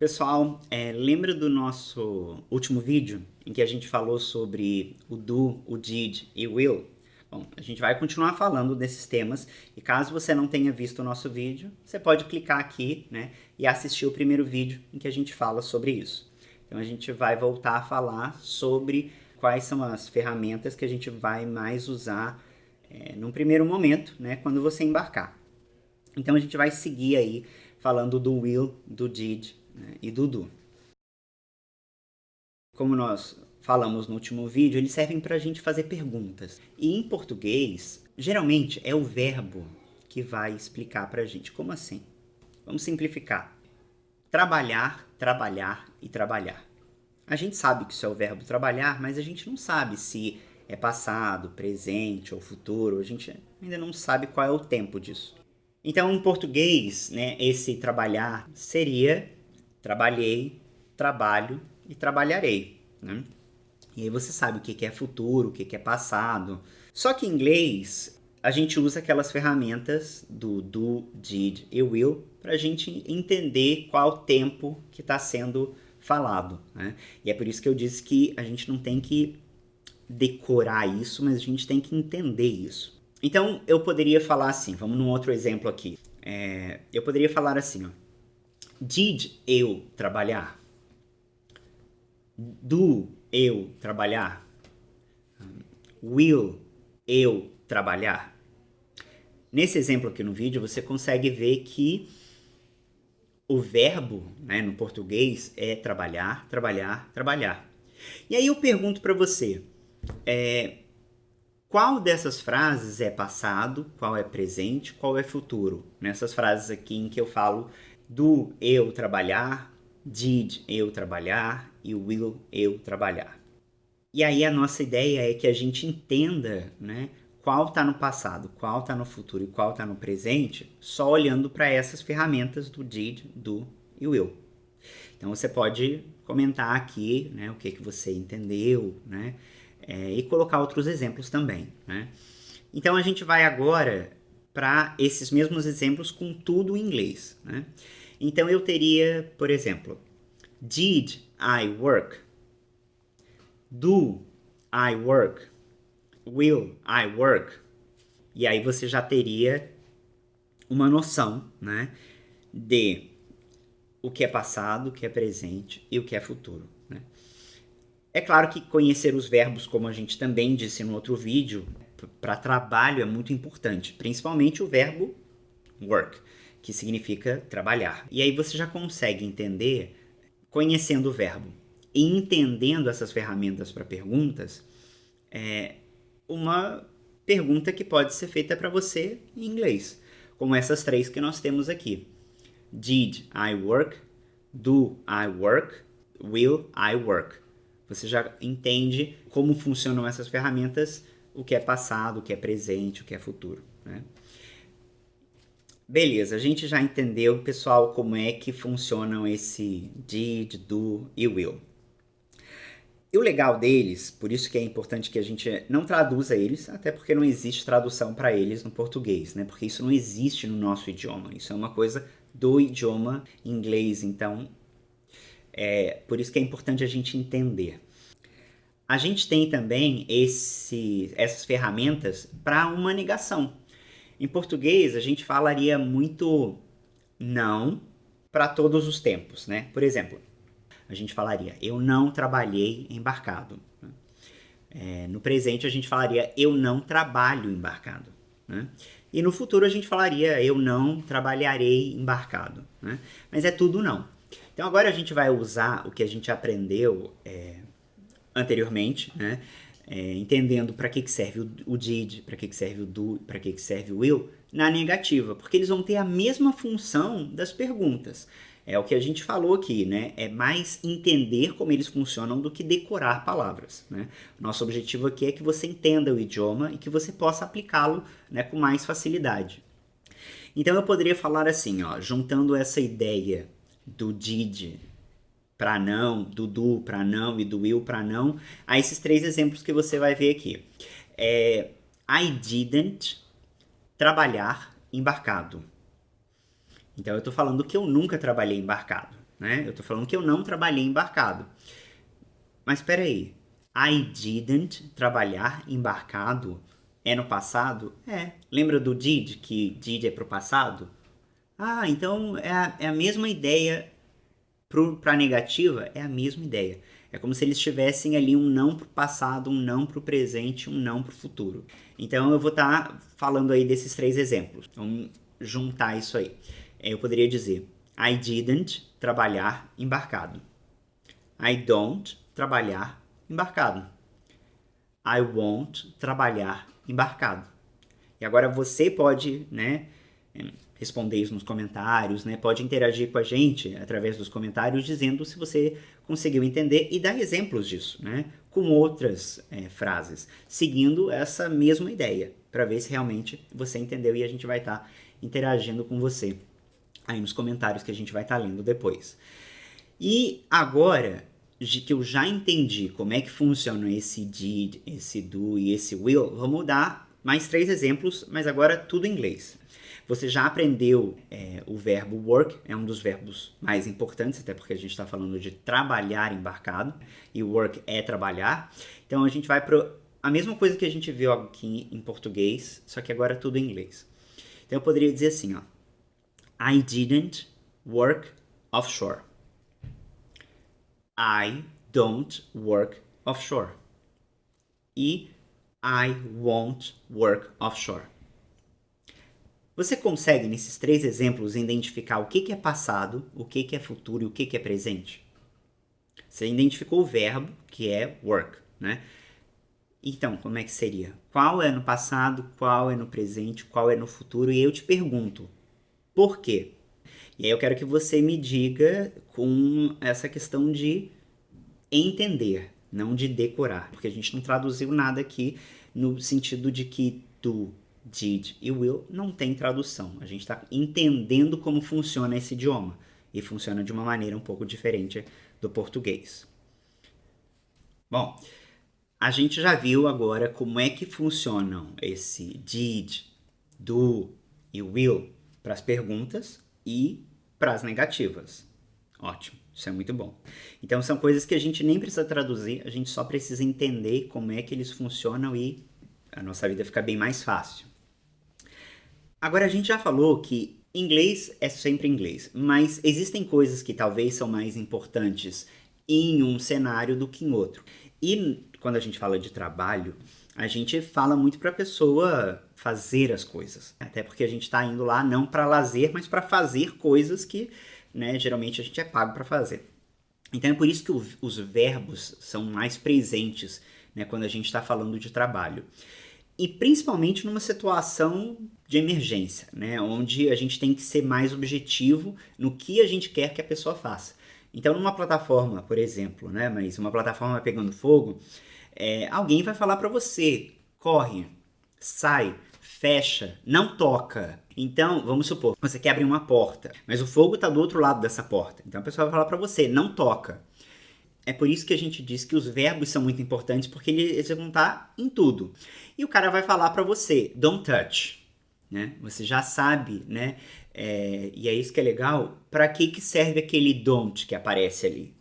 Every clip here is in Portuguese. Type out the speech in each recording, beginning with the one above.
Pessoal, lembra do nosso último vídeo em que a gente falou sobre o do, o did e o will? Bom, a gente vai continuar falando desses temas e caso você não tenha visto o nosso vídeo, você pode clicar aqui, né, e assistir o primeiro vídeo em que a gente fala sobre isso. Então a gente vai voltar a falar sobre quais são as ferramentas que a gente vai mais usar num primeiro momento, né, quando você embarcar. Então a gente vai seguir aí falando do will, do did, né, e do do. Como nós falamos no último vídeo, eles servem para a gente fazer perguntas. E em português, geralmente é o verbo que vai explicar para a gente. Como assim? Vamos simplificar. Trabalhar, trabalhar e trabalhar. A gente sabe que isso é o verbo trabalhar, mas a gente não sabe se é passado, presente ou futuro. A gente ainda não sabe qual é o tempo disso. Então, em português, né, esse trabalhar seria trabalhei, trabalho e trabalharei, né? E aí você sabe o que é futuro, o que é passado. Só que em inglês, a gente usa aquelas ferramentas do, did e will para a gente entender qual tempo que está sendo falado, né? E é por isso que eu disse que a gente não tem que decorar isso, mas a gente tem que entender isso. Então, eu poderia falar assim, vamos num outro exemplo aqui. Eu poderia falar assim, ó. Did eu trabalhar? Do eu trabalhar? Will eu trabalhar? Nesse exemplo aqui no vídeo, você consegue ver que o verbo, né, no português é trabalhar, trabalhar, trabalhar. E aí eu pergunto para você, qual dessas frases é passado, qual é presente, qual é futuro? Nessas frases aqui em que eu falo do eu trabalhar, did eu trabalhar e will eu trabalhar. E aí a nossa ideia é que a gente entenda, né, qual está no passado, qual está no futuro e qual está no presente, só olhando para essas ferramentas do did, do e will. Então você pode comentar aqui, né, o que você entendeu, né, e colocar outros exemplos também, né? Então a gente vai agora para esses mesmos exemplos com tudo em inglês, né? Então eu teria, por exemplo, did I work? Do I work? Will I work? E aí você já teria uma noção, né, de o que é passado, o que é presente e o que é futuro, né? É claro que conhecer os verbos, como a gente também disse no outro vídeo, para trabalho é muito importante, principalmente o verbo work, que significa trabalhar. E aí você já consegue entender, conhecendo o verbo e entendendo essas ferramentas para perguntas, uma pergunta que pode ser feita para você em inglês, como essas três que nós temos aqui. Did I work? Do I work? Will I work? Você já entende como funcionam essas ferramentas, o que é passado, o que é presente, o que é futuro, né? Beleza, a gente já entendeu, pessoal, como é que funcionam esse did, do e will. E o legal deles, por isso que é importante que a gente não traduza eles, até porque não existe tradução para eles no português, né? Porque isso não existe no nosso idioma, isso é uma coisa do idioma inglês, então por isso que é importante a gente entender. A gente tem também essas ferramentas para uma negação. Em português, a gente falaria muito não para todos os tempos, né? Por exemplo, a gente falaria, eu não trabalhei embarcado. No presente, a gente falaria, eu não trabalho embarcado, né? E no futuro, a gente falaria, eu não trabalharei embarcado, né? Mas é tudo não. Então, agora a gente vai usar o que a gente aprendeu anteriormente, né? Entendendo para que serve o did, para que serve o do, para que serve o will, na negativa, porque eles vão ter a mesma função das perguntas. É o que a gente falou aqui, né? É mais entender como eles funcionam do que decorar palavras, né? Nosso objetivo aqui é que você entenda o idioma e que você possa aplicá-lo, né, com mais facilidade. Então eu poderia falar assim, ó, juntando essa ideia do did para não, do do para não e do will para não, a esses três exemplos que você vai ver aqui. I didn't trabalhar embarcado. Então eu estou falando que eu nunca trabalhei embarcado. né? Eu tô falando que eu não trabalhei embarcado. Mas espera aí. I didn't trabalhar embarcado é no passado? É. Lembra do did, que did é pro passado? Ah, então é a mesma ideia para a negativa, é a mesma ideia. É como se eles tivessem ali um não para o passado, um não para o presente, um não para o futuro. Então eu vou estar falando aí desses 3 exemplos. Vamos juntar isso aí. Eu poderia dizer: I didn't trabalhar embarcado. I don't trabalhar embarcado. I won't trabalhar embarcado. E agora você pode, né, responder isso nos comentários, né? Pode interagir com a gente através dos comentários dizendo se você conseguiu entender e dar exemplos disso, né? Com outras frases, seguindo essa mesma ideia, para ver se realmente você entendeu e a gente vai estar interagindo com você aí nos comentários que a gente vai estar lendo depois. E agora que eu já entendi como é que funciona esse did, esse do e esse will, vamos dar mais 3 exemplos, mas agora tudo em inglês. Você já aprendeu o verbo work, é um dos verbos mais importantes, até porque a gente está falando de trabalhar embarcado, e work é trabalhar. Então a gente vai para a mesma coisa que a gente viu aqui em português, só que agora tudo em inglês. Então eu poderia dizer assim, ó, I didn't work offshore. I don't work offshore. E I won't work offshore. Você consegue, nesses 3 exemplos, identificar o que é passado, o que é futuro e o que é presente? Você identificou o verbo, que é work, né? Então, como é que seria? Qual é no passado, qual é no presente, qual é no futuro? E eu te pergunto, por quê? E aí eu quero que você me diga com essa questão de entender, não de decorar. Porque a gente não traduziu nada aqui no sentido de que do, did e will não tem tradução. A gente está entendendo como funciona esse idioma. E funciona de uma maneira um pouco diferente do português. Bom, a gente já viu agora como é que funcionam esse did, do e will para as perguntas e para as negativas. Ótimo, isso é muito bom. Então são coisas que a gente nem precisa traduzir, a gente só precisa entender como é que eles funcionam e a nossa vida fica bem mais fácil. Agora a gente já falou que inglês é sempre inglês, mas existem coisas que talvez são mais importantes em um cenário do que em outro. E quando a gente fala de trabalho, a gente fala muito para a pessoa fazer as coisas. Até porque a gente está indo lá não para lazer, mas para fazer coisas que, né, geralmente a gente é pago para fazer. Então é por isso que os verbos são mais presentes, né, quando a gente está falando de trabalho. E principalmente numa situação de emergência, né, onde a gente tem que ser mais objetivo no que a gente quer que a pessoa faça. Então, numa plataforma, por exemplo, né, mas uma plataforma pegando fogo, alguém vai falar para você, corre, sai, fecha, não toca. Então, vamos supor, você quer abrir uma porta, mas o fogo está do outro lado dessa porta. Então a pessoa vai falar para você, não toca. É por isso que a gente diz que os verbos são muito importantes, porque eles vão estar em tudo. E o cara vai falar para você, don't touch. Né? Você já sabe, né? E é isso que é legal, para que serve aquele don't que aparece ali.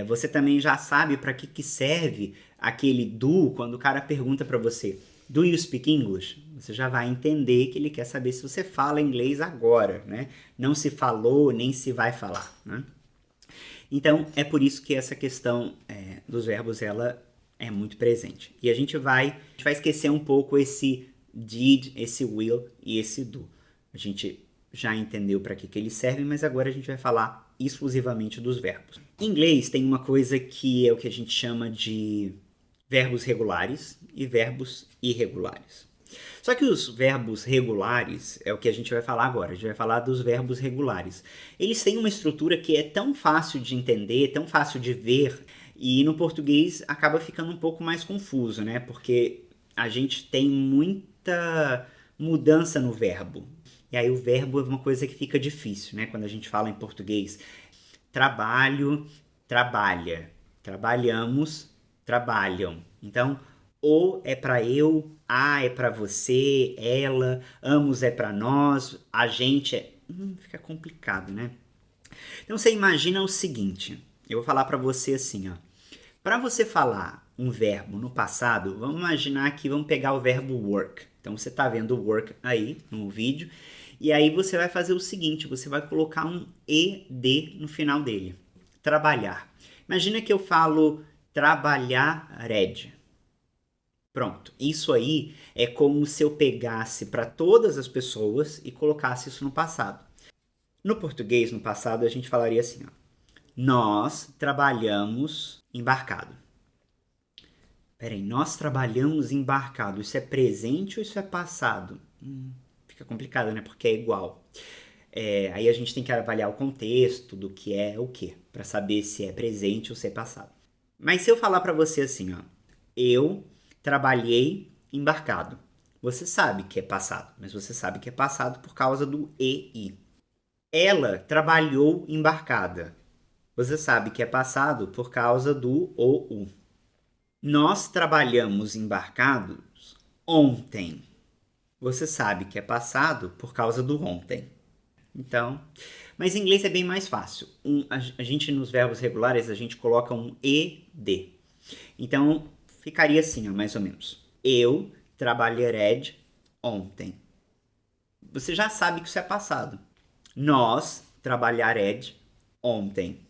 Você também já sabe para que serve aquele do quando o cara pergunta para você, do you speak English? Você já vai entender que ele quer saber se você fala inglês agora, né? Não se falou, nem se vai falar, né? Então, é por isso que essa questão dos verbos, ela é muito presente. E a gente vai esquecer um pouco esse did, esse will e esse do. A gente já entendeu para que eles servem, mas agora a gente vai falar exclusivamente dos verbos. Em inglês tem uma coisa que é o que a gente chama de verbos regulares e verbos irregulares. Só que os verbos regulares é o que a gente vai falar agora. A gente vai falar dos verbos regulares. Eles têm uma estrutura que é tão fácil de entender, tão fácil de ver, e no português acaba ficando um pouco mais confuso, né? Porque a gente tem muita mudança no verbo. E aí o verbo é uma coisa que fica difícil, né? Quando a gente fala em português. Trabalho, trabalha. Trabalhamos, trabalham. Então, o é para eu, a é para você, ela, ambos é para nós, a gente é... fica complicado, né? Então você imagina o seguinte, eu vou falar para você assim, ó. Para você falar um verbo no passado, vamos imaginar que vamos pegar o verbo work. Então você está vendo o work aí no vídeo, e aí você vai fazer o seguinte, você vai colocar um ed no final dele. Trabalhar. Imagina que eu falo trabalhared. Pronto. Isso aí é como se eu pegasse para todas as pessoas e colocasse isso no passado. No português, no passado, a gente falaria assim, ó. Nós trabalhamos embarcado. Peraí, nós trabalhamos embarcado. Isso é presente ou isso é passado? Fica complicado, né? Porque é igual. Aí a gente tem que avaliar o contexto do que é o que, para saber se é presente ou se é passado. Mas se eu falar para você assim, ó, eu trabalhei embarcado. Você sabe que é passado, mas você sabe que é passado por causa do EI. Ela trabalhou embarcada. Você sabe que é passado por causa do OU. Nós trabalhamos embarcados ontem. Você sabe que é passado por causa do ontem. Então, mas em inglês é bem mais fácil. A gente nos verbos regulares a gente coloca um ed. Então ficaria assim, ó, mais ou menos. Eu trabalharei ontem. Você já sabe que isso é passado. Nós trabalharemos ontem.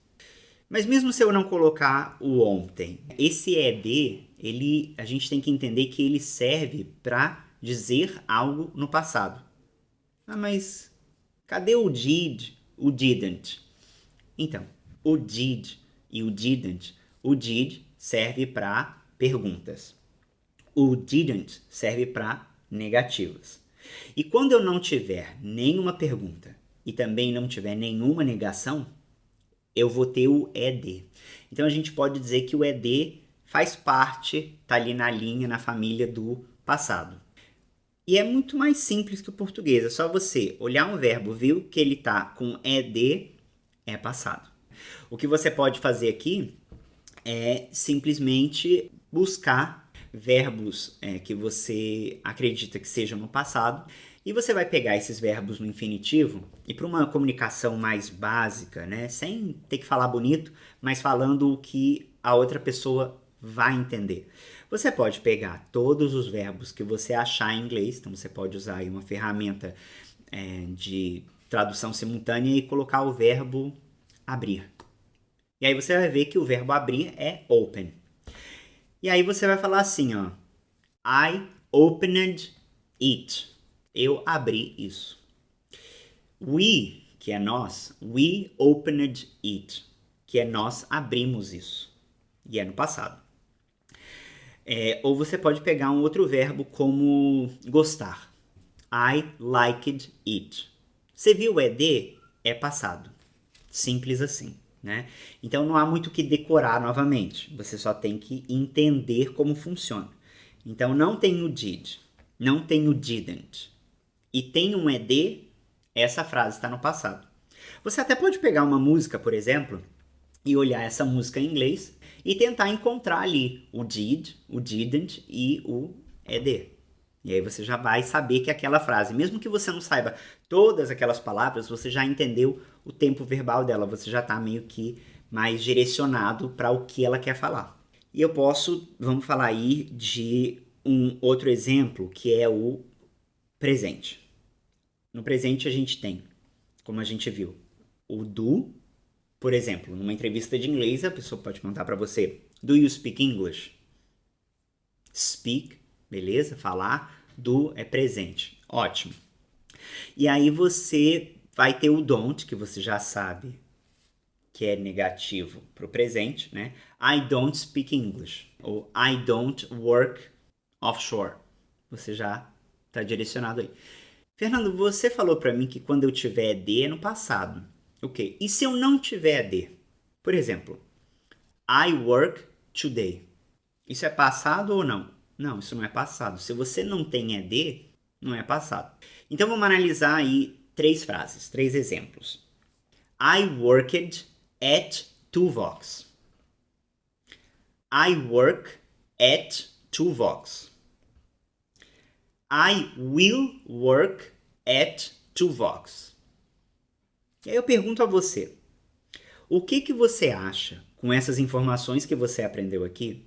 Mas mesmo se eu não colocar o ontem, esse ed, a gente tem que entender que ele serve para dizer algo no passado. Ah, mas cadê o did, o didn't? Então, o did e o didn't. O did serve para perguntas. O didn't serve para negativas. E quando eu não tiver nenhuma pergunta e também não tiver nenhuma negação, eu vou ter o ed. Então a gente pode dizer que o ed faz parte, tá ali na linha, na família do passado. E é muito mais simples que o português. É só você olhar um verbo, viu que ele tá com ed, é passado. O que você pode fazer aqui é simplesmente buscar verbos que você acredita que sejam no passado, e você vai pegar esses verbos no infinitivo e para uma comunicação mais básica, né, sem ter que falar bonito, mas falando o que a outra pessoa vai entender. Você pode pegar todos os verbos que você achar em inglês, então você pode usar aí uma ferramenta de tradução simultânea e colocar o verbo abrir. E aí você vai ver que o verbo abrir é open. E aí você vai falar assim, ó. I opened it. Eu abri isso. We, que é nós, we opened it. Que é nós abrimos isso. E é no passado. Ou você pode pegar um outro verbo como gostar. I liked it. Você viu o ed? É passado. Simples assim. Né? Então não há muito o que decorar novamente, você só tem que entender como funciona. Então não tem o did, não tem o didn't, e tem um ed, essa frase está no passado. Você até pode pegar uma música, por exemplo, e olhar essa música em inglês e tentar encontrar ali o did, o didn't e o ed. E aí você já vai saber que aquela frase, mesmo que você não saiba todas aquelas palavras, você já entendeu o tempo verbal dela, você já está meio que mais direcionado para o que ela quer falar. E eu posso, vamos falar aí de um outro exemplo, que é o presente. No presente a gente tem, como a gente viu, o do, por exemplo, numa entrevista de inglês, a pessoa pode perguntar para você, do you speak English? Speak, beleza? Falar, do é presente. Ótimo. E aí você vai ter o don't, que você já sabe que é negativo para o presente, né? I don't speak English. Ou I don't work offshore. Você já está direcionado aí. Fernando, você falou para mim que quando eu tiver ED é no passado. Ok. E se eu não tiver ED? Por exemplo, I work today. Isso é passado ou não? Não, isso não é passado. Se você não tem ED, não é passado. Então vamos analisar aí 3 frases, 3 exemplos. I worked at Tuvox. I work at Tuvox. I will work at Tuvox. E aí eu pergunto a você, O que você acha, com essas informações que você aprendeu aqui,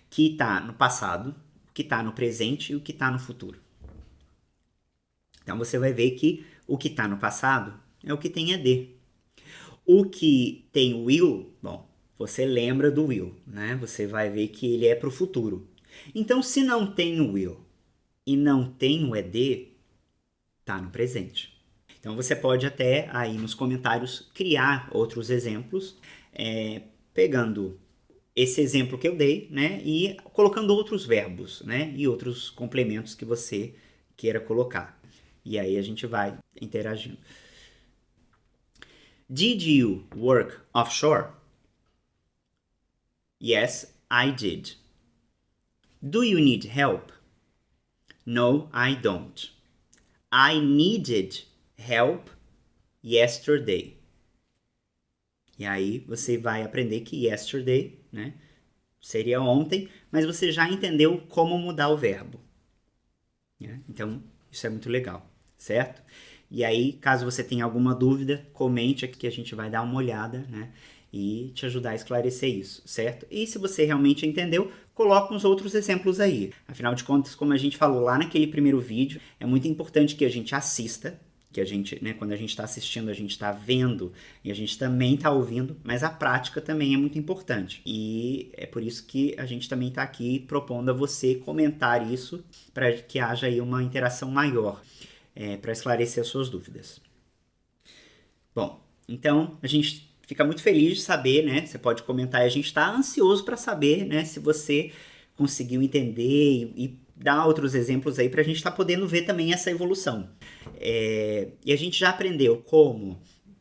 que está no passado, o que está no presente e o que está no futuro? Então você vai ver que o que está no passado é o que tem ED. O que tem will, bom, você lembra do will, né? Você vai ver que ele é para o futuro. Então, se não tem o will e não tem o ED, tá no presente. Então, você pode até aí nos comentários criar outros exemplos, pegando esse exemplo que eu dei, né? E colocando outros verbos, né? E outros complementos que você queira colocar. E aí a gente vai interagindo. Did you work offshore? Yes, I did. Do you need help? No, I don't. I needed help yesterday. E aí você vai aprender que yesterday, né, seria ontem, mas você já entendeu como mudar o verbo. Né? Então, isso é muito legal, certo? E aí, caso você tenha alguma dúvida, comente aqui que a gente vai dar uma olhada, né? E te ajudar a esclarecer isso, certo? E se você realmente entendeu, coloca uns outros exemplos aí. Afinal de contas, como a gente falou lá naquele primeiro vídeo, é muito importante que a gente assista, que a gente, né, quando a gente está assistindo, a gente está vendo e a gente também está ouvindo, mas a prática também é muito importante. E é por isso que a gente também está aqui propondo a você comentar isso para que haja aí uma interação maior, para esclarecer as suas dúvidas. Bom, então a gente fica muito feliz de saber, né? Você pode comentar e a gente está ansioso para saber, né, se você conseguiu entender e dar outros exemplos aí para a gente estar podendo ver também essa evolução. E a gente já aprendeu como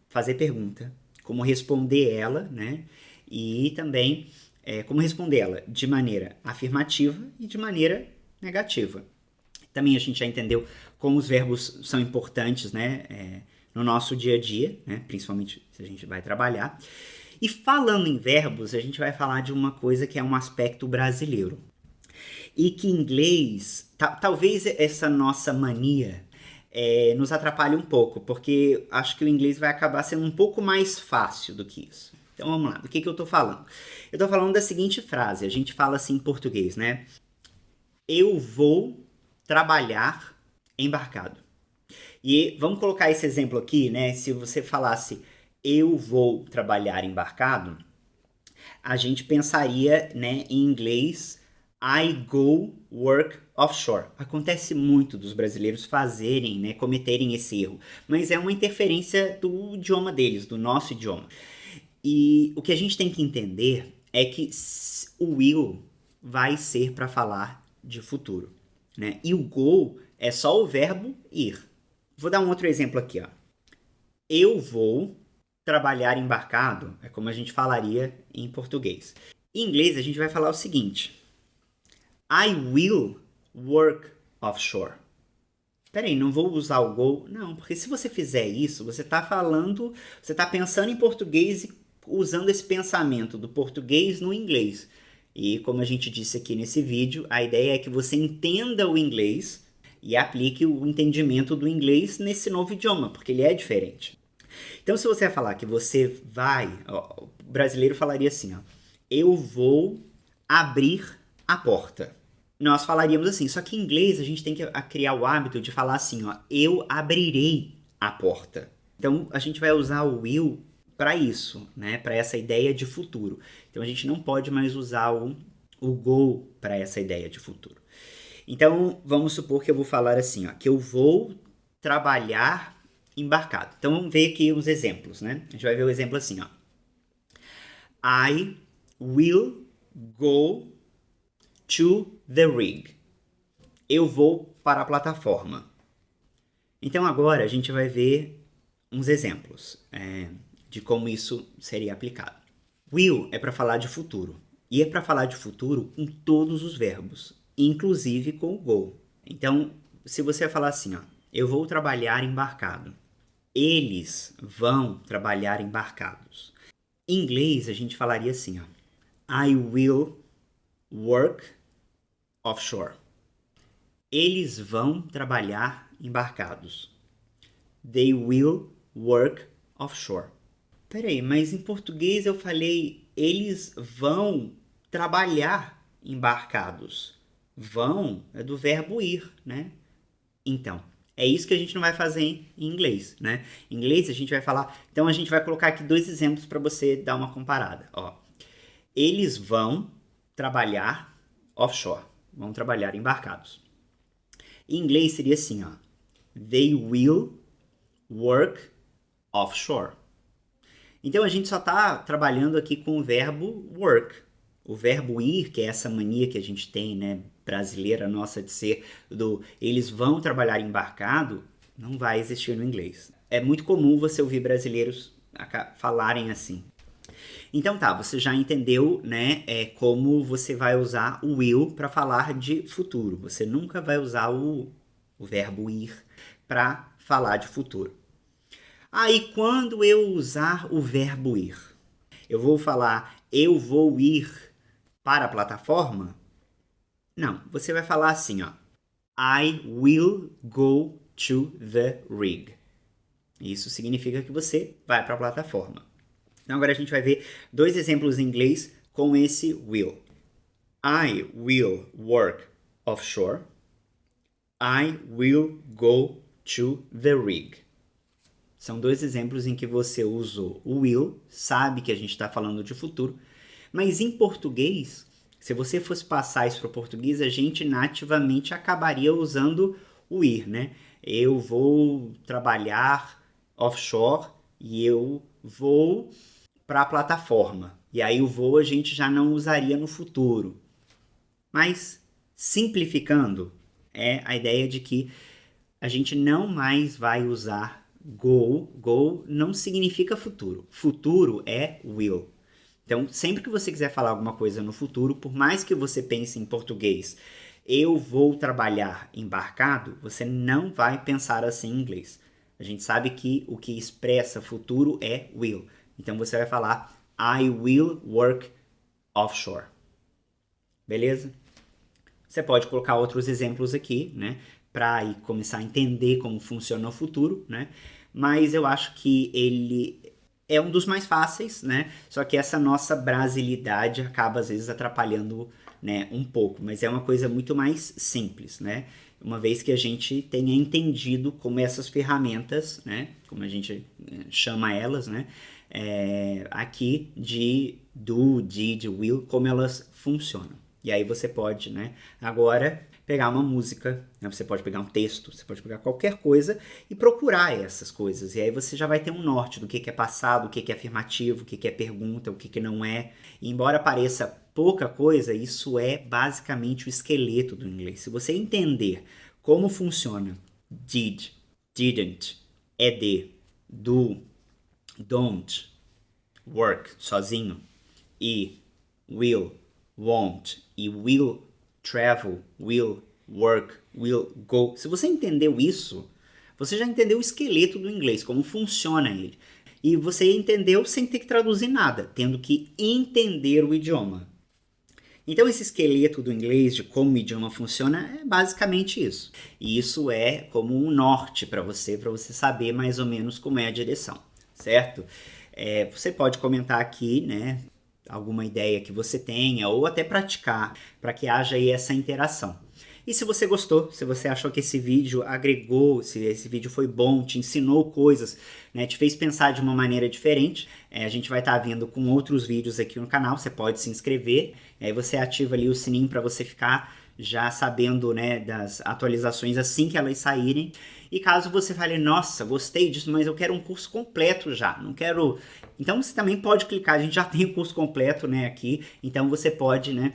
fazer pergunta, como responder ela, né? E também como responder ela de maneira afirmativa e de maneira negativa. Também a gente já entendeu como os verbos são importantes, né? No nosso dia a dia, né? Principalmente se a gente vai trabalhar. E falando em verbos, a gente vai falar de uma coisa que é um aspecto brasileiro. E que em inglês, talvez essa nossa mania nos atrapalhe um pouco, porque acho que o inglês vai acabar sendo um pouco mais fácil do que isso. Então vamos lá, do que eu tô falando? Eu tô falando da seguinte frase, a gente fala assim em português, né? Eu vou trabalhar embarcado. E vamos colocar esse exemplo aqui, né? Se você falasse eu vou trabalhar embarcado, a gente pensaria, né, em inglês I go work offshore. Acontece muito dos brasileiros fazerem, né, cometerem esse erro, mas é uma interferência do idioma deles, do nosso idioma. E o que a gente tem que entender é que o will vai ser para falar de futuro, né? E o go é só o verbo ir. Vou dar um outro exemplo aqui, ó. Eu vou trabalhar embarcado, é como a gente falaria em português. Em inglês a gente vai falar o seguinte: I will work offshore. Peraí, não vou usar o go? Não, porque se você fizer isso, você está falando, você está pensando em português e usando esse pensamento do português no inglês. E como a gente disse aqui nesse vídeo, a ideia é que você entenda o inglês e aplique o entendimento do inglês nesse novo idioma, porque ele é diferente. Então, se você falar que você vai, ó, o brasileiro falaria assim, ó, eu vou abrir a porta. Nós falaríamos assim, só que em inglês a gente tem que criar o hábito de falar assim, ó, eu abrirei a porta. Então, a gente vai usar o will para isso, né? Para essa ideia de futuro. Então, a gente não pode mais usar o go para essa ideia de futuro. Então, vamos supor que eu vou falar assim, ó, que eu vou trabalhar embarcado. Então, vamos ver aqui os exemplos, né? A gente vai ver o exemplo assim, ó. I will go to the rig. Eu vou para a plataforma. Então, agora a gente vai ver uns exemplos de como isso seria aplicado. Will é para falar de futuro. E é para falar de futuro com todos os verbos, inclusive com o go. Então, se você falar assim, ó, eu vou trabalhar embarcado. Eles vão trabalhar embarcados. Em inglês, a gente falaria assim, ó, I will work offshore. Eles vão trabalhar embarcados. They will work offshore. Peraí, mas em português eu falei, eles vão trabalhar embarcados. Vão é do verbo ir, né? Então, é isso que a gente não vai fazer em inglês, né? Em inglês a gente vai falar... Então a gente vai colocar aqui 2 exemplos para você dar uma comparada. Ó, eles vão trabalhar offshore. Vão trabalhar embarcados. Em inglês seria assim, ó. They will work offshore. Então a gente só está trabalhando aqui com o verbo work. O verbo ir, que é essa mania que a gente tem, né, brasileira nossa de ser do eles vão trabalhar embarcado, não vai existir no inglês. É muito comum você ouvir brasileiros falarem assim. Então tá, você já entendeu, né, como você vai usar o will para falar de futuro. Você nunca vai usar o verbo ir para falar de futuro. Aí quando eu usar o verbo ir, eu vou falar eu vou ir para a plataforma? Não, você vai falar assim, ó. I will go to the rig. Isso significa que você vai para a plataforma. Então agora a gente vai ver 2 exemplos em inglês com esse will. I will work offshore. I will go to the rig. São 2 exemplos em que você usou o will, sabe que a gente está falando de futuro, mas em português, se você fosse passar isso para o português, a gente nativamente acabaria usando o ir, né? Eu vou trabalhar offshore e eu vou para a plataforma. E aí o vou a gente já não usaria no futuro. Mas, simplificando, é a ideia de que a gente não mais vai usar go. Go não significa futuro. Futuro é will. Então, sempre que você quiser falar alguma coisa no futuro, por mais que você pense em português, eu vou trabalhar embarcado, você não vai pensar assim em inglês. A gente sabe que o que expressa futuro é will. Então, você vai falar I will work offshore. Beleza? Você pode colocar outros exemplos aqui, né? Para começar a entender como funciona o futuro, né? Mas eu acho que ele é um dos mais fáceis, né? Só que essa nossa brasilidade acaba às vezes atrapalhando, né, um pouco, mas é uma coisa muito mais simples, né? Uma vez que a gente tenha entendido como essas ferramentas, né, como a gente chama elas, né, aqui de do, did, will, como elas funcionam. E aí você pode, né, agora pegar uma música, né? Você pode pegar um texto, você pode pegar qualquer coisa e procurar essas coisas. E aí você já vai ter um norte do que é passado, o que é afirmativo, o que é pergunta, o que não é. E embora pareça pouca coisa, isso é basicamente o esqueleto do inglês. Se você entender como funciona did, didn't, de, do, don't, work, sozinho, e will, won't, e will travel, will, work, will, go. Se você entendeu isso, você já entendeu o esqueleto do inglês, como funciona ele. E você entendeu sem ter que traduzir nada, tendo que entender o idioma. Então esse esqueleto do inglês, de como o idioma funciona, é basicamente isso. E isso é como um norte para você saber mais ou menos como é a direção, certo? Você pode comentar aqui, né, alguma ideia que você tenha, ou até praticar, para que haja aí essa interação. E se você gostou, se você achou que esse vídeo agregou, se esse vídeo foi bom, te ensinou coisas, né, te fez pensar de uma maneira diferente, a gente vai estar vindo com outros vídeos aqui no canal, você pode se inscrever, aí você ativa ali o sininho para você ficar já sabendo, né, das atualizações assim que elas saírem. E caso você fale, nossa, gostei disso, mas eu quero um curso completo já, não quero... Então você também pode clicar, a gente já tem o curso completo, né, aqui, então você pode, né,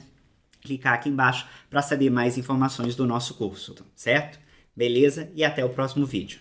clicar aqui embaixo para saber mais informações do nosso curso, certo? Beleza? E até o próximo vídeo.